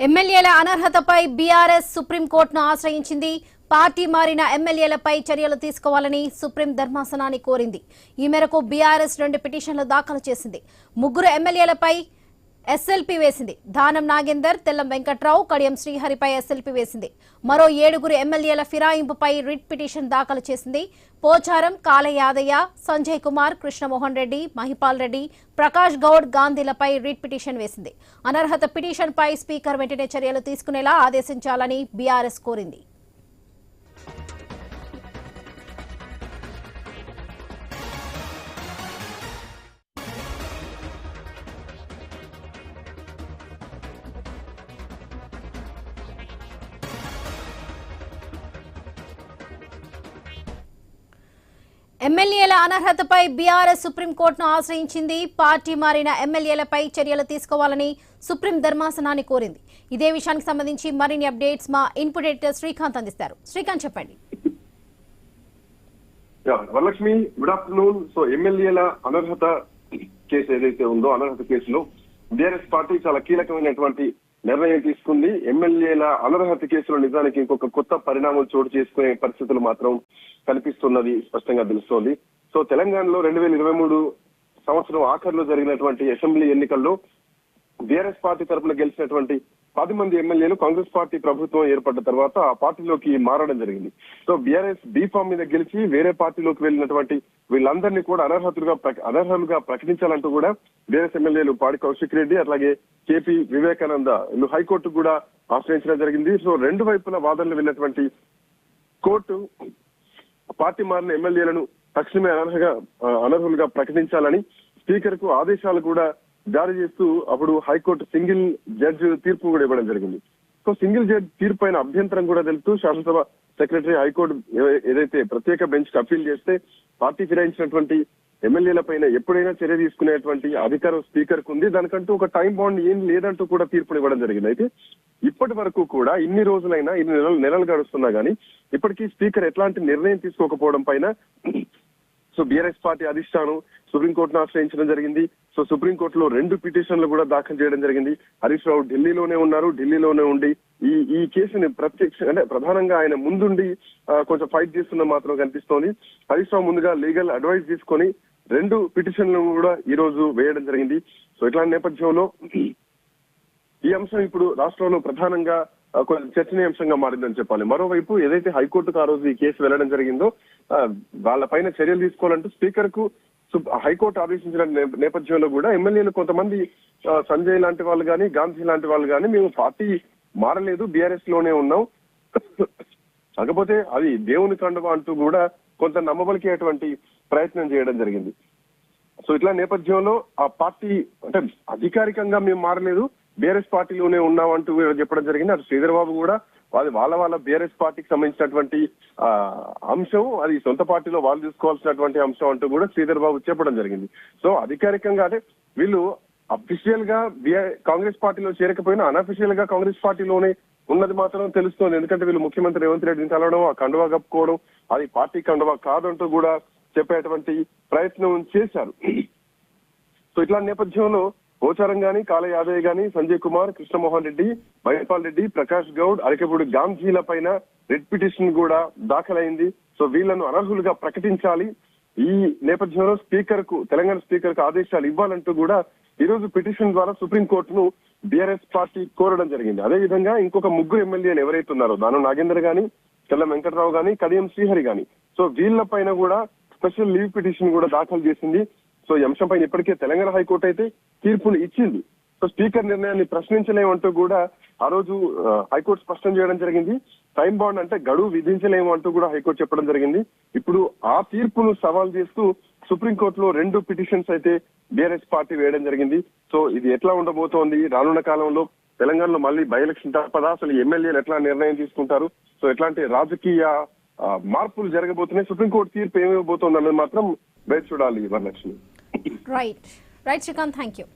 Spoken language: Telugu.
ఎమ్మెల్యేల అనర్హతపై బీఆర్ఎస్ సుప్రీంకోర్టును ఆశ్రయించింది. పార్టీ మారిన ఎమ్మెల్యేలపై చర్యలు తీసుకోవాలని సుప్రీం ధర్మాసనాన్ని కోరింది. ఈ మేరకు బీఆర్ఎస్ 2 పిటిషన్లు దాఖలు చేసింది. 3 ఎమ్మెల్యేలపై ఎస్ఎల్పీ వేసింది. దానం నాగేందర్, తెల్లం వెంకట్రావు, కడియం శ్రీహరిపై ఎస్ఎల్పీ వేసింది. మరో 7 ఎమ్మెల్యేల ఫిరాయింపుపై రిట్ పిటిషన్ దాఖలు చేసింది. పోచారం, కాల యాదయ్య, సంజయ్ కుమార్, కృష్ణమోహన్ రెడ్డి, మహిపాల్ రెడ్డి, ప్రకాష్ గౌడ్, గాంధీలపై రిట్ పిటిషన్ వేసింది. అనర్హత పిటిషన్పై స్పీకర్ వెంటనే చర్యలు తీసుకునేలా ఆదేశించాలని బీఆర్ఎస్ కోరింది. ఎమ్మెల్యేల అనర్హతపై బీఆర్ఎస్ సుప్రీంకోర్టును ఆశ్రయించింది. పార్టీ మారిన ఎమ్మెల్యేలపై చర్యలు తీసుకోవాలని సుప్రీం ధర్మాసనాన్ని కోరింది. ఇదే విషయానికి సంబంధించి మరిన్ని అప్డేట్స్ మా ఇన్పుట్ ఎడిటర్ శ్రీకాంత్ అందిస్తారు. శ్రీకాంత్, చెప్పండి. Varalakshmi, good afternoon. సో ఎమ్మెల్యేల అనర్హత కేసు ఏదైతే ఉందో, అనర్హత కేసులో బీఆర్ఎస్ పార్టీ చాలా కీలకమైనటువంటి నిర్ణయం తీసుకుంది. ఎమ్మెల్యేల అనర్హత కేసులో నిజానికి ఇంకొక కొత్త పరిణామం చోటు చేసుకునే పరిస్థితులు మాత్రం కనిపిస్తున్నది స్పష్టంగా తెలుస్తోంది. సో తెలంగాణలో 2023 సంవత్సరం ఆఖరులో జరిగినటువంటి అసెంబ్లీ ఎన్నికల్లో బీఆర్ఎస్ పార్టీ తరఫున గెలిచినటువంటి 10 మంది ఎమ్మెల్యేలు కాంగ్రెస్ పార్టీ ప్రభుత్వం ఏర్పడ్డ తర్వాత ఆ పార్టీలోకి మారడం జరిగింది. సో బీఆర్ఎస్ బీఫామ్ మీద గెలిచి వేరే పార్టీలోకి వెళ్ళినటువంటి వీళ్ళందరినీ కూడా అనర్హులుగా ప్రకటించాలంటూ కూడా బీఆర్ఎస్ ఎమ్మెల్యేలు పాడి కౌశిక్ రెడ్డి, అట్లాగే కేపీ వివేకానంద వీళ్ళు హైకోర్టు కూడా ఆశ్రయించడం జరిగింది. సో 2 వైపుల వాదనలు విన్నటువంటి కోర్టు పార్టీ మారిన ఎమ్మెల్యేలను తక్షణమే అనర్హులుగా ప్రకటించాలని స్పీకర్ కు ఆదేశాలు కూడా జారీ చేస్తూ అప్పుడు హైకోర్టు సింగిల్ జడ్జి తీర్పు కూడా ఇవ్వడం జరిగింది. సో సింగిల్ జడ్జి తీర్పు పైన అభ్యంతరం కూడా తెలుపుతూ శాసనసభ సెక్రటరీ హైకోర్టు ఏదైతే ప్రత్యేక బెంచ్ కు అప్పీల్ చేస్తే పార్టీ ఫిరాయించినటువంటి ఎమ్మెల్యేల పైన ఎప్పుడైనా చర్య తీసుకునేటువంటి అధికారం స్పీకర్ కు ఉంది, దానికంటూ ఒక టైం బాండ్ ఏం లేదంటూ కూడా తీర్పుని ఇవ్వడం జరిగింది. అయితే ఇప్పటి వరకు కూడా ఇన్ని రోజులైనా, ఇన్ని నెలలు గడుస్తున్నా గానీ ఇప్పటికీ స్పీకర్ ఎట్లాంటి నిర్ణయం తీసుకోకపోవడం పైన సో బీఆర్ఎస్ పార్టీ అధిష్టానం సుప్రీంకోర్టును ఆశ్రయించడం జరిగింది. సో సుప్రీంకోర్టులో 2 పిటిషన్లు కూడా దాఖలు చేయడం జరిగింది. హరీష్ రావు ఢిల్లీలోనే ఉన్నారు. ఢిల్లీలోనే ఉండి ఈ కేసుని ప్రధానంగా ఆయన ముందుండి కొంచెం ఫైట్ చేస్తున్న మాత్రం కనిపిస్తోంది. హరీష్ రావు ముందుగా లీగల్ అడ్వైస్ తీసుకొని 2 పిటిషన్లను కూడా ఈ రోజు వేయడం జరిగింది. సో ఇట్లాంటి నేపథ్యంలో ఈ అంశం ఇప్పుడు రాష్ట్రంలో ప్రధానంగా కొంచెం చర్చనీయాంశంగా మారిందని చెప్పాలి. మరోవైపు ఏదైతే హైకోర్టుకు ఆ రోజు ఈ కేసు వెళ్లడం జరిగిందో వాళ్ళపైన చర్యలు తీసుకోవాలంటూ స్పీకర్ కు హైకోర్టు ఆదేశించిన నేపథ్యంలో కూడా ఎమ్మెల్యేలు కొంతమంది సంజయ్ లాంటి వాళ్ళు కానీ, గాంధీ లాంటి వాళ్ళు కానీ మేము పార్టీ మారలేదు, బీఆర్ఎస్ లోనే ఉన్నాం, కాకపోతే అది దేవుని కండువా అంటూ కూడా కొంత నమ్మబలికేటువంటి ప్రయత్నం చేయడం జరిగింది. సో ఇట్లా నేపథ్యంలో ఆ పార్టీ అధికారికంగా మేము మారలేదు, బీఆర్ఎస్ పార్టీలోనే ఉన్నామంటూ చెప్పడం జరిగింది. అటు శ్రీధర్ బాబు కూడా వాళ్ళ బీఆర్ఎస్ పార్టీకి సంబంధించినటువంటి అంశం అది సొంత పార్టీలో వాళ్ళు చూసుకోవాల్సినటువంటి అంశం అంటూ కూడా శ్రీధర్ బాబు చెప్పడం జరిగింది. సో అధికారికంగా వీళ్ళు అఫీషియల్ గా కాంగ్రెస్ పార్టీలో చేరకపోయినా అనఫీషియల్ గా కాంగ్రెస్ పార్టీలోనే ఉన్నది మాత్రం తెలుస్తోంది. ఎందుకంటే వీళ్ళు ముఖ్యమంత్రి రేవంత్ రెడ్డిని కలవడం, ఆ కండువా కప్పుకోవడం అది పార్టీ కండువా కాదంటూ కూడా చెప్పేటువంటి ప్రయత్నం చేశారు. సో ఇట్లాంటి నేపథ్యంలో పోచారం గాని, కాల యాదయ్య గాని, సంజయ్ కుమార్, కృష్ణమోహన్ రెడ్డి, మహిపాల్ రెడ్డి, ప్రకాష్ గౌడ్, అరకెపూడి గాంధీల పైన రెడ్ పిటిషన్ కూడా దాఖలైంది. సో వీళ్లను అనర్హులుగా ప్రకటించాలి. ఈ నేపథ్యంలో తెలంగాణ స్పీకర్ కు ఆదేశాలు ఇవ్వాలంటూ కూడా ఈ రోజు పిటిషన్ ద్వారా సుప్రీంకోర్టును బీఆర్ఎస్ పార్టీ కోరడం జరిగింది. అదేవిధంగా ఇంకొక 3 ఎమ్మెల్యేలు ఎవరైతే ఉన్నారో దానం నాగేందర్ గాని, తెల్లం వెంకట్రావు గాని, కడియం శ్రీహరి గాని, సో వీళ్ల పైన కూడా స్పెషల్ లీవ్ పిటిషన్ కూడా దాఖలు చేసింది. సో ఈ అంశం పైన ఇప్పటికే తెలంగాణ హైకోర్టు అయితే తీర్పును ఇచ్చింది. సో స్పీకర్ నిర్ణయాన్ని ప్రశ్నించలేమంటూ కూడా ఆ రోజు హైకోర్టు స్పష్టం చేయడం జరిగింది. టైం బాండ్ అంటే గడువు విధించలేము అంటూ కూడా హైకోర్టు చెప్పడం జరిగింది. ఇప్పుడు ఆ తీర్పును సవాల్ చేస్తూ సుప్రీంకోర్టులో 2 పిటిషన్స్ అయితే బీఆర్ఎస్ పార్టీ వేయడం జరిగింది. సో ఇది ఎట్లా ఉండబోతోంది, రానున్న కాలంలో తెలంగాణలో మళ్ళీ బై ఎలక్షన్ తప్పదా, అసలు ఎమ్మెల్యేలు ఎట్లా నిర్ణయం తీసుకుంటారు, సో ఎట్లాంటి రాజకీయ మార్పులు జరగబోతున్నాయి, సుప్రీంకోర్టు తీర్పు ఏమైపోతుంది అన్నది మాత్రం వేచి చూడాలి. Varalakshmi. Right Srikanth, thank you.